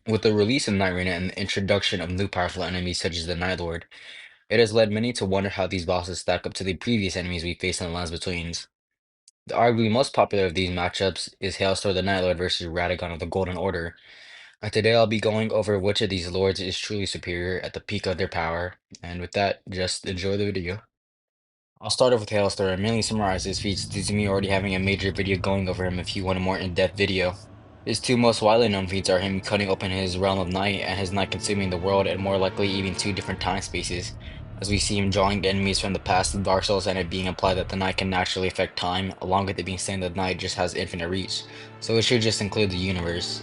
With the release of Night Arena and the introduction of new powerful enemies such as the Night Lord, it has led many to wonder how these bosses stack up to the previous enemies we faced in the Lands Betweens. The arguably most popular of these matchups is Heolster the Nord versus Radagon of the Golden Order, and today I'll be going over which of these lords is truly superior at the peak of their power, and with that, just enjoy the video. I'll start off with Haelthor and mainly summarize his feats due to me already having a major video going over him if you want a more in-depth video. His two most widely known feats are him cutting open his realm of night and his night consuming the world and more likely even two different time spaces, as we see him drawing the enemies from the past of Dark Souls and it being implied that the night can naturally affect time, along with it being saying that the night just has infinite reach, so it should just include the universe.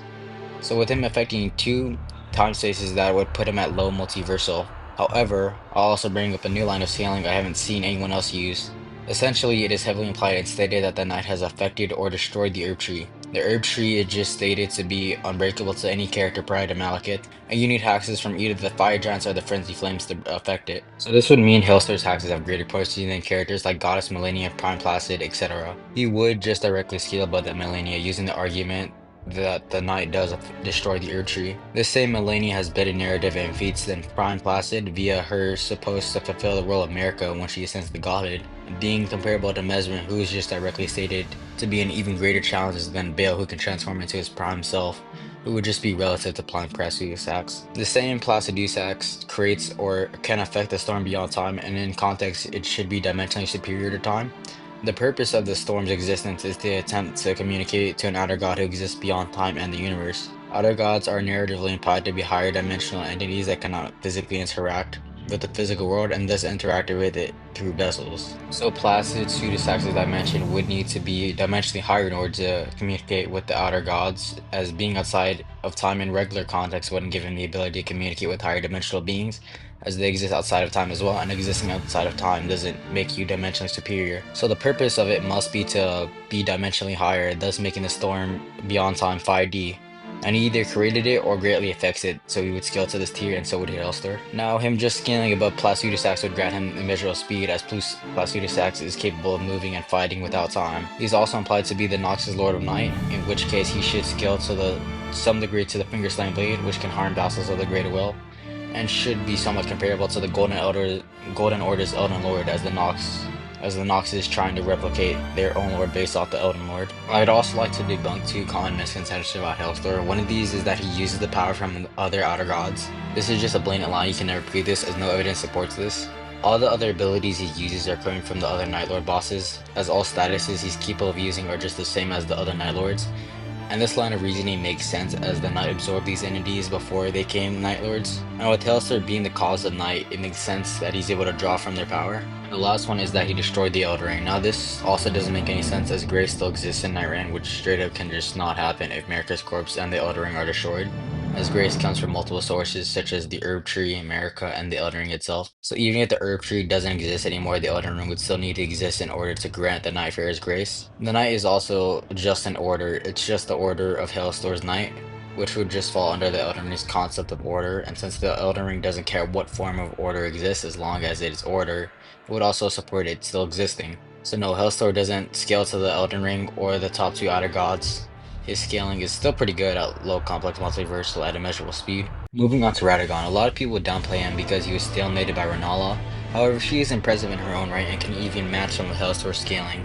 So with him affecting two time spaces that would put him at low multiversal. However, I'll also bring up a new line of scaling I haven't seen anyone else use. Essentially, it is heavily implied and stated that the knight has affected or destroyed the herb tree. The herb tree is just stated to be unbreakable to any character prior to Malekith, and you need hexes from either the fire giants or the frenzy flames to affect it. So this would mean Hailster's hexes have greater potency than characters like Goddess Millennia, Prime Placid, etc. He would just directly scale above that Millennia using the argument that the knight does destroy the Erd Tree. This same Melania has better narrative and feats than Prime Placid via her supposed to fulfill the role of America when she ascends to godhood, being comparable to Mesmer, who is just directly stated to be an even greater challenge than Bale, who can transform into his prime self, who would just be relative to Prime Placidusax. The same Placidusax creates or can affect the storm beyond time, and in context it should be dimensionally superior to time. The purpose of the storm's existence is to attempt to communicate to an outer god who exists beyond time and the universe. Outer gods are narratively implied to be higher dimensional entities that cannot physically interact with the physical world and thus interact with it through vessels. So Placid Pseudosax's dimension would need to be dimensionally higher in order to communicate with the outer gods, as being outside of time in regular context wouldn't give him the ability to communicate with higher dimensional beings, as they exist outside of time as well, and existing outside of time doesn't make you dimensionally superior. So the purpose of it must be to be dimensionally higher, thus making the storm beyond time 5D. And he either created it or greatly affects it, so he would scale to this tier, and so would Heolster. Now, him just scaling above Placidusax would grant him immeasurable speed, as Placidusax is capable of moving and fighting without time. He's also implied to be the Nox's Lord of Night, in which case he should scale to some degree to the Finger Slaying Blade, which can harm vassals of the Greater Will, and should be somewhat comparable to the Golden Order's Elden Lord, as the Nox is trying to replicate their own lord based off the Elden Lord. I'd also like to debunk two common misconceptions about Heilthor. One of these is that he uses the power from other outer gods. This is just a blatant lie, you can never prove this, as no evidence supports this. All the other abilities he uses are coming from the other Night Lord bosses, as all statuses he's capable of using are just the same as the other Night Lords. And this line of reasoning makes sense, as the Night absorbed these entities before they came Night Lords. And with Heilster being the cause of Night, it makes sense that he's able to draw from their power. The last one is that he destroyed the Elder Ring. Now this also doesn't make any sense, as Grace still exists in Night Ring, which straight up can just not happen if Marika's corpse and the Elder Ring are destroyed, as Grace comes from multiple sources such as the Herb Tree, Marika, and the Elden Ring itself. So even if the Herb Tree doesn't exist anymore, the Elden Ring would still need to exist in order to grant the Nightfarer's grace. The Knight is also just an order, it's just the order of Hailstor's Knight, which would just fall under the Elden Ring's concept of order, and since the Elden Ring doesn't care what form of order exists as long as it is order, it would also support it still existing. So no, Heilstor doesn't scale to the Elden Ring or the top two outer gods. His scaling is still pretty good at low complex multiversal at immeasurable speed. Moving on to Radagon, a lot of people would downplay him because he was stalemated by Renala. However, she is impressive in her own right and can even match some of Hailstor's scaling.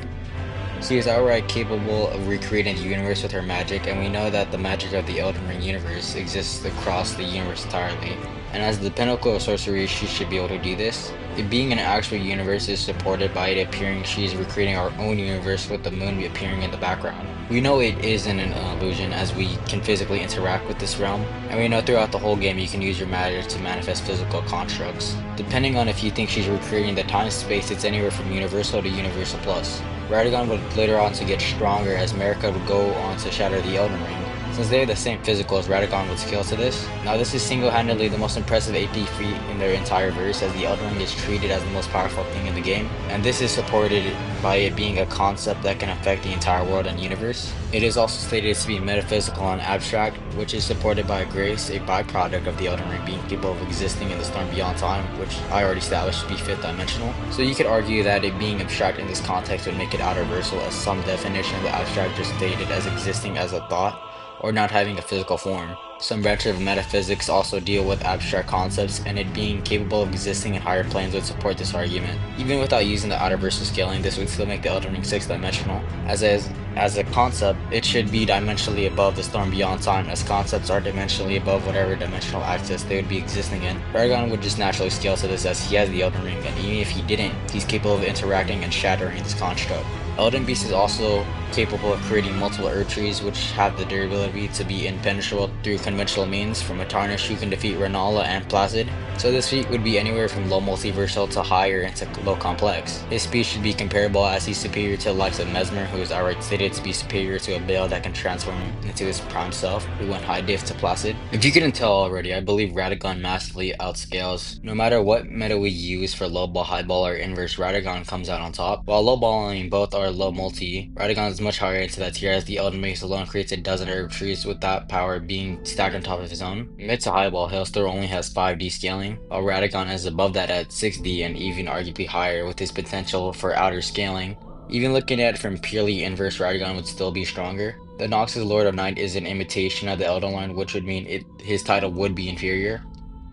She is outright capable of recreating the universe with her magic, and we know that the magic of the Elden Ring universe exists across the universe entirely. And as the pinnacle of sorcery, she should be able to do this. It being an actual universe is supported by it appearing she is recreating our own universe with the moon appearing in the background. We know it isn't an illusion, as we can physically interact with this realm, and we know throughout the whole game you can use your magic to manifest physical constructs. Depending on if you think she's recreating the time space, it's anywhere from universal to universal plus. Radagon would later on to get stronger, as Marika would go on to shatter the Elden Ring. Since they are the same physical as Radagon would scale to this. Now this is single-handedly the most impressive AP feat in their entire verse, as the Elden Ring is treated as the most powerful thing in the game, and this is supported by it being a concept that can affect the entire world and universe. It is also stated to be metaphysical and abstract, which is supported by Grace, a byproduct of the Elden Ring being capable of existing in the storm beyond time, which I already established to be fifth dimensional. So you could argue that it being abstract in this context would make it outerversal, as some definition of the abstract just stated as existing as a thought, or not having a physical form. Some branches of metaphysics also deal with abstract concepts, and it being capable of existing in higher planes would support this argument. Even without using the outer versus scaling, this would still make the Elden Ring 6-dimensional. As a concept, it should be dimensionally above the Storm Beyond Time, as concepts are dimensionally above whatever dimensional axis they would be existing in. Radagon would just naturally scale to this as he has the Elden Ring, and even if he didn't, he's capable of interacting and shattering this construct. Elden Beast is also capable of creating multiple herb trees, which have the durability to be impenetrable through conventional means, from a Tarnish who can defeat Renala and Placid. So this feat would be anywhere from low multiversal to higher into low complex. His speed should be comparable, as he's superior to the likes of Mesmer, who is outright stated to be superior to a Bale that can transform him into his prime self, who went high diff to Placid. If you couldn't tell already, I believe Radagon massively outscales. No matter what meta we use for low ball, high ball, or inverse, Radagon comes out on top. While low balling both are low multi, Radagon is much higher into that tier, as the Elden Mace alone creates a dozen herb trees, with that power being stacked on top of his own. Mid to high ball, Heolster only has 5D scaling, while Radagon is above that at 6D and even arguably higher, with his potential for outer scaling. Even looking at it from purely inverse, Radagon would still be stronger. The Nox's Lord of Night is an imitation of the Elden Lord, which would mean his title would be inferior.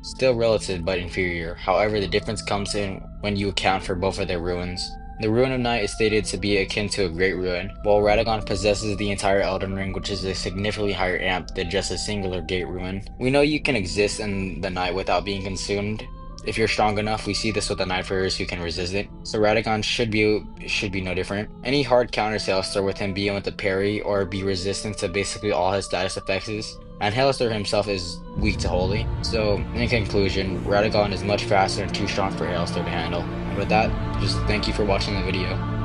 Still relative, but inferior. However, the difference comes in when you account for both of their ruins. The Ruin of Night is stated to be akin to a Great Ruin, while Radagon possesses the entire Elden Ring, which is a significantly higher amp than just a singular Gate Ruin. We know you can exist in the night without being consumed. If you're strong enough, we see this with the Night Warriors who can resist it, so Radagon should be no different. Any hard counters Haelthor, with him being able to parry or be resistant to basically all his status effects, and Heolster himself is weak to Holy. So, in conclusion, Radagon is much faster and too strong for Heolster to handle. And with that, just thank you for watching the video.